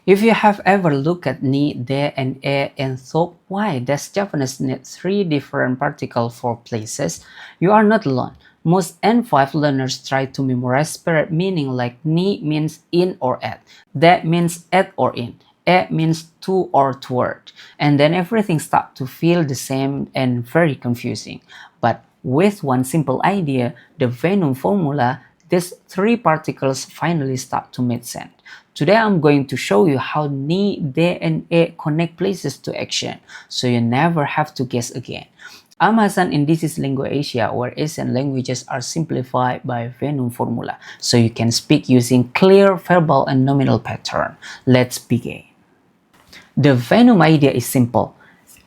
If you have ever looked at ni, de, and e and thought, why does Japanese need three different particles for places? You are not alone. Most N5 learners try to memorize spirit meaning like ni means in or at, de means at or in, e means to or toward, and then everything starts to feel the same and very confusing. But with one simple idea, the VENOM formula, these three particles finally start to make sense. Today I'm going to show you how ni, de, and e connect places to action, so you never have to guess again. I'm Hassan and this is Lingua Asia, where Asian languages are simplified by VENOM formula, so you can speak using clear verbal and nominal pattern. Let's begin. The VENOM idea is simple.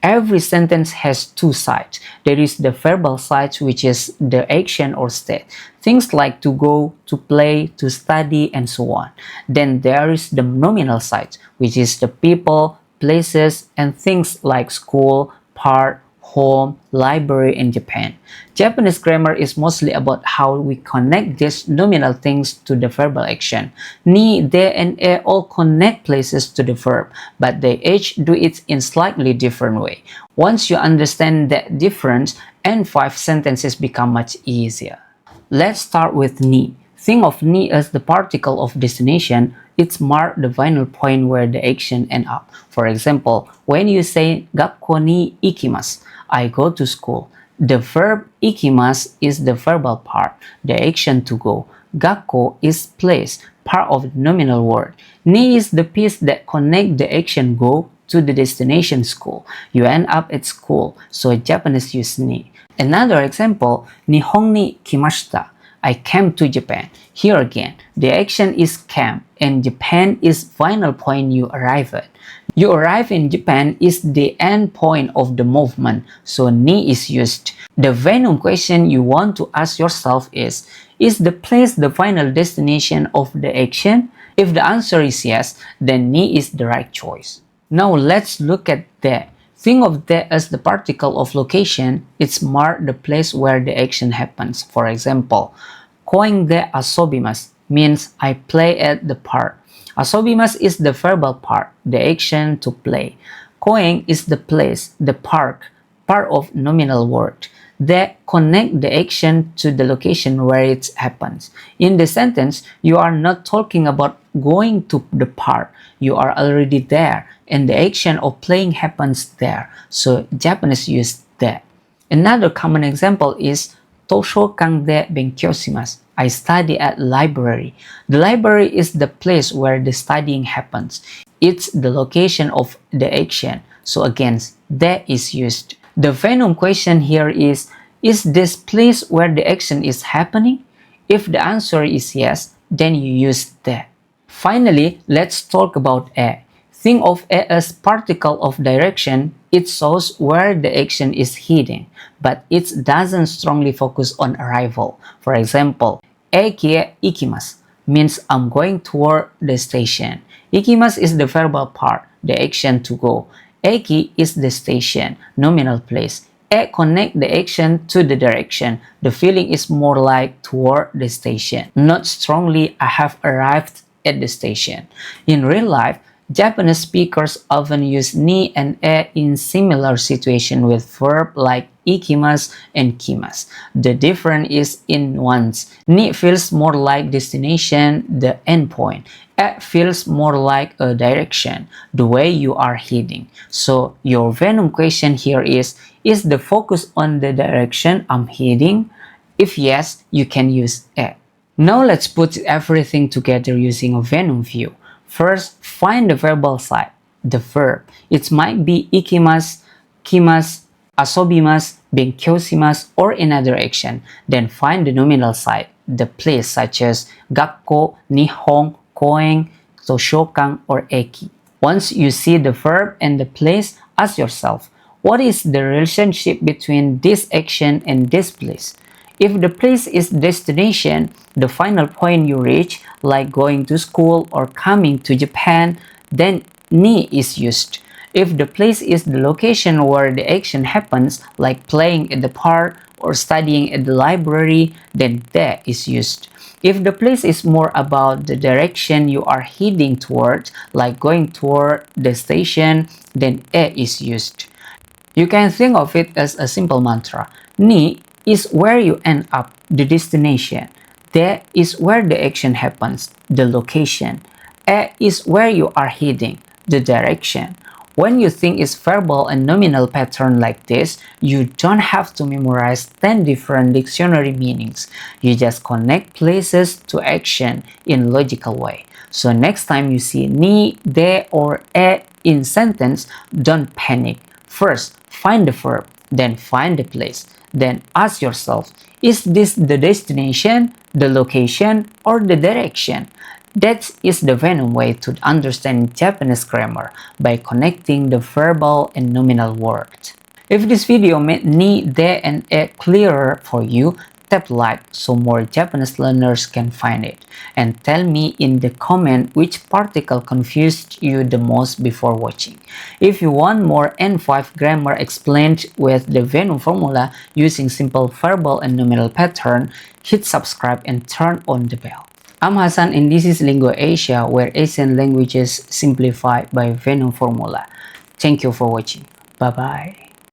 Every sentence has two sides. There is the verbal side, which is the action or state. Things like to go, to play, to study, and so on. Then there is the nominal side, which is the people, places, and things like school, park, home, library in Japan. Japanese grammar is mostly about how we connect these nominal things to the verbal action. Ni, de, and e all connect places to the verb, but they each do it in slightly different way. Once you understand that difference, N5 sentences become much easier. Let's start with ni. Think of ni as the particle of destination. It's marked the final point where the action ends up. For example, when you say gakko ni ikimasu, I go to school, the verb ikimasu is the verbal part, the action to go. Gakko is place, part of the nominal word. Ni is the piece that connects the action go to the destination school. You end up at school, so Japanese use ni. Another example, Nihon ni kimashita. I came to Japan. Here again, the action is came and Japan is final point you arrive at. You arrive in Japan is the end point of the movement, so ni is used. The VENOM question you want to ask yourself is the place the final destination of the action? If the answer is yes, then ni is the right choice. Now let's look at de. Think of de as the particle of location. It's marked the place where the action happens. For example, koen de asobimasu means I play at the park. Asobimasu is the verbal part, the action to play. Koen is the place, the park, part of nominal word. They connect the action to the location where it happens. In the sentence, you are not talking about going to the park. You are already there, and the action of playing happens there. So Japanese use that. Another common example is Toshokan de benkyou shimasu. I study at library. The library is the place where the studying happens. It's the location of the action. So again, de is used. The VENOM question here is this place where the action is happening? If the answer is yes, then you use de. Finally, let's talk about e. Think of e as particle of direction. It shows where the action is heading, but it doesn't strongly focus on arrival. For example, eki ikimasu means I'm going toward the station. Ikimasu is the verbal part, the action to go. Eki is the station, nominal place. E connect the action to the direction. The feeling is more like toward the station, not strongly I have arrived at the station. In real life, Japanese speakers often use ni and e in similar situations with verbs like ikimasu and kimasu. The difference is in nuance. Ni feels more like destination, the endpoint. E feels more like a direction, the way you are heading. So your VENOM question here is the focus on the direction I'm heading? If yes, you can use e. Now let's put everything together using a VENOM view. First, find the verbal side, the verb. It might be ikimasu, kimasu, asobimasu, benkyou shimasu, or another action. Then find the nominal side, the place such as gakko, nihon, koen, toshokan, or eki. Once you see the verb and the place, ask yourself, what is the relationship between this action and this place? If the place is destination, the final point you reach, like going to school or coming to Japan, then ni is used. If the place is the location where the action happens, like playing at the park or studying at the library, then de is used. If the place is more about the direction you are heading toward, like going toward the station, then e is used. You can think of it as a simple mantra. Ni is where you end up, the destination. De is where the action happens, the location. E is where you are heading, the direction. When you think is verbal and nominal pattern like this, you don't have to memorize 10 different dictionary meanings. You just connect places to action in logical way. So next time you see ni, de, or e in sentence, don't panic. First, find the verb, then find the place. Then ask yourself, is this the destination, the location, or the direction? That is the VENOM way to understand Japanese grammar, by connecting the verbal and nominal words. If this video made ni, de, and e clearer for you, tap like so more Japanese learners can find it. And tell me in the comment which particle confused you the most before watching. If you want more N5 grammar explained with the VENOM formula using simple verbal and nominal pattern, hit subscribe and turn on the bell. I'm Hasan and this is Lingua Asia, where Asian languages simplified by VENOM formula. Thank you for watching. Bye bye.